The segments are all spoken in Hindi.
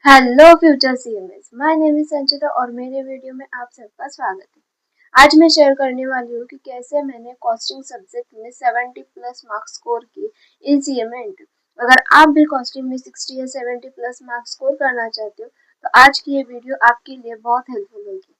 Hello future CMs, my name is Sanchita और मेरे वीडियो में आप सबका स्वागत है। आज मैं शेयर करने वाली हूँ कि कैसे मैंने कॉस्टिंग सब्जेक्ट में 70 प्लस मार्क्स स्कोर किए इन सीएमए इंटरव्यू। अगर आप भी कॉस्टिंग में 60 या 70 प्लस मार्क्स स्कोर करना चाहते हो तो आज की ये वीडियो आपके लिए बहुत हेल्पफुल होगी।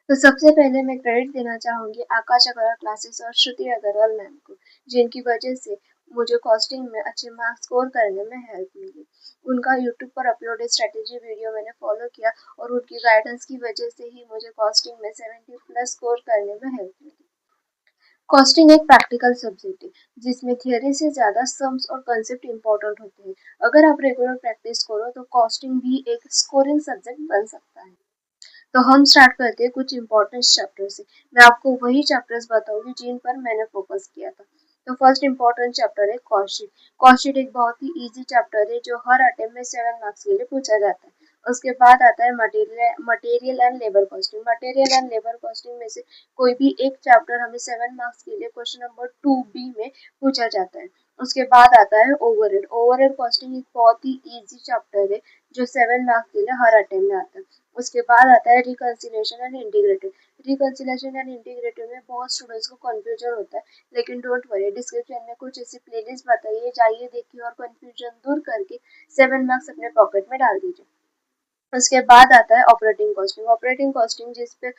तो सबसे पहले मैं क्रेडिट देना चाहूंगी आकाश अग्रवाल क्लासेस और श्रुति अग्रवाल मैम को, जिनकी वजह से मुझे कॉस्टिंग में अच्छे मार्क्स स्कोर करने में हेल्प मिली। उनका यूट्यूब पर अपलोडेड स्ट्रेटेजी वीडियो मैंने फॉलो किया और उनकी गाइडेंस की वजह से ही मुझे कॉस्टिंग में 70 प्लस स्कोर करने में हेल्प मिली। कॉस्टिंग एक प्रैक्टिकल सब्जेक्ट है जिसमें थियोरी से ज़्यादा सम्स और कंसेप्ट इंपॉर्टेंट होते हैं। अगर आप रेगुलर प्रैक्टिस करो तो कॉस्टिंग भी एक स्कोरिंग सब्जेक्ट बन सकता है। तो हम स्टार्ट करते हैं कुछ इंपॉर्टेंट चैप्टर से। मैं आपको वही चैप्टर्स बताऊंगी जिन पर मैंने फोकस किया था। तो फर्स्ट इंपॉर्टेंट चैप्टर है कॉस्ट शीट। कॉस्ट शीट एक बहुत ही इजी चैप्टर है जो हर अटेम्प्ट में 7 मार्क्स के लिए पूछा जाता है। उसके बाद आता है material and labour costing. Material and labour costing में से कोई भी एक चैप्टर हमें 7 मार्क्स के लिए क्वेश्चन नंबर 2B में पूछा जाता है। उसके बाद आता है ओवरहेड। ओवरहेड कॉस्टिंग एक बहुत ही इजी चैप्टर है जो 7 मार्क्स के लिए हर अटेम्प्ट में आता है। उसके बाद आता है reconciliation and integrated. Reconciliation and integrated में बहुत स्टूडेंट्स को कंफ्यूजन होता है, लेकिन डोंट वरी, डिस्क्रिप्शन में कुछ ऐसी प्लेलिस्ट बताइए, जाइए देखिए और कंफ्यूजन दूर करके 7 मार्क्स अपने पॉकेट में डाल दीजिए। उसके बाद आता है ऑपरेटिंग कॉस्टिंग। ऑपरेटिंग कॉस्टिंग जिस पे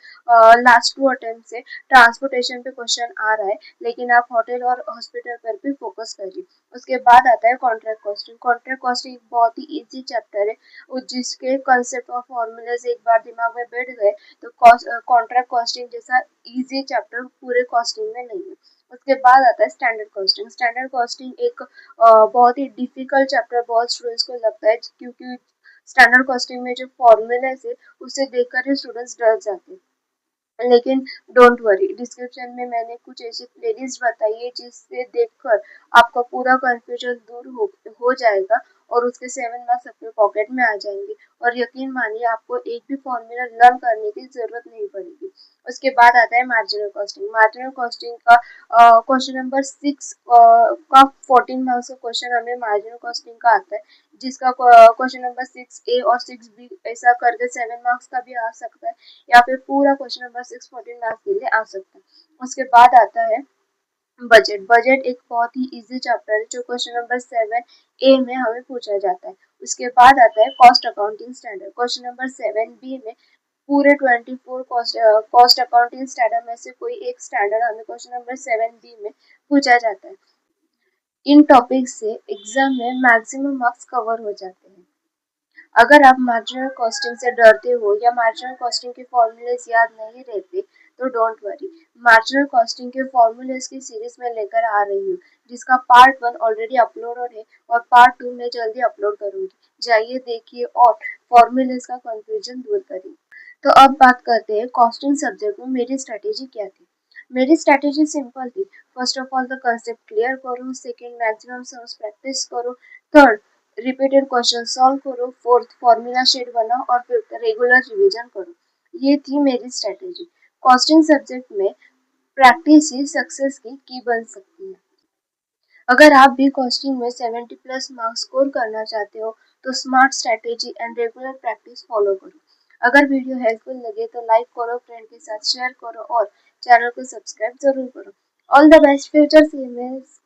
लास्ट 2 अटेम्प्ट से ट्रांसपोर्टेशन पे क्वेश्चन आ रहा है, लेकिन आप होटल और हॉस्पिटल पर भी फोकस करिए। उसके बाद आता है कॉन्ट्रैक्ट कॉस्टिंग। कॉन्ट्रैक्ट कॉस्टिंग बहुत ही इजी चैप्टर है जिसके कंसेप्ट और फॉर्मूलाज एक बार दिमाग में बैठ गए तो कॉन्ट्रैक्ट कॉस्टिंग जैसा इजी चैप्टर पूरे कॉस्टिंग में नहीं है। उसके बाद आता है स्टैंडर्ड कॉस्टिंग। स्टैंडर्ड कॉस्टिंग एक बहुत ही डिफिकल्ट चैप्टर बहुत स्टूडेंट्स को लगता है, क्योंकि स्टैंडर्ड कॉस्टिंग में जो फॉर्मूलाज है उसे देखकर ही स्टूडेंट्स डर जाते हैं। लेकिन डोंट वरी, डिस्क्रिप्शन में मैंने कुछ ऐसी प्लेलिस्ट बताई है जिससे देखकर आपका पूरा कंफ्यूजन दूर हो जाएगा और उसके 7 मार्क्स अपने पॉकेट में आ जाएंगे। और यकीन मानिए आपको एक भी फॉर्मूला लर्न करने की जरूरत नहीं पड़ेगी। उसके बाद आता है मार्जिनल कॉस्टिंग। मार्जिनल कॉस्टिंग का क्वेश्चन नंबर 6 का 14 मार्क्स का क्वेश्चन हमें मार्जिनल कॉस्टिंग का आता है, जिसका क्वेश्चन नंबर 6A और 6B ऐसा करके 7 मार्क्स का भी आ सकता है, या फिर पूरा क्वेश्चन नंबर 6 14 मार्क्स के लिए आ सकता है। उसके बाद आता है बजट। बजट एक बहुत ही इजी चैप्टर है जो क्वेश्चन नंबर 7A में हमें पूछा जाता है। उसके बाद आता है cost accounting standard. Question number 7B में पूरे 24 कॉस्ट अकाउंटिंग स्टैंडर्ड में से कोई एक स्टैंडर्ड हमें क्वेश्चन नंबर 7B में पूछा जाता है। इन टॉपिक से एग्जाम में मैक्सिमम मार्क्स कवर हो जाते हैं। अगर आप मार्जिनल कॉस्टिंग से डरते हो या मार्जिनल कॉस्टिंग के फॉर्मूलेज याद नहीं रहते तो डोंट वरी, मार्जिनल कॉस्टिंग के फॉर्मूलेज की सीरीज में लेकर आ रही हूँ, जिसका पार्ट 1 ऑलरेडी अपलोडेड है और पार्ट 2 मैं जल्दी अपलोड करूंगी। जाइए देखिए और फॉर्मूलेज का कंफ्यूजन दूर करिए। तो अब बात करते हैं कॉस्टिंग सब्जेक्ट में मेरी स्ट्रेटेजी क्या थी। मेरी स्ट्रेटेजी सिंपल थी। First of all the concept clear करो, सेकंड मैक्सिमम सम्स प्रैक्टिस करो, थर्ड रिपीटेड क्वेश्चन सॉल्व करो, फोर्थ फॉर्मूला शीट बनाओ और फिफ्थ रेगुलर रिवीजन करो। ये थी मेरी स्ट्रेटेजी। कॉस्टिंग सब्जेक्ट में प्रैक्टिस ही सक्सेस की बन सकती है। अगर आप भी कॉस्टिंग में 70 प्लस मार्क्स स्कोर करना चाहते हो तो smart strategy and regular practice follow करो। अगर वीडियो हेल्पफुल लगे तो लाइक करो, फ्रेंड के साथ शेयर करो और चैनल को सब्सक्राइब जरूर करो। All the best future CMS.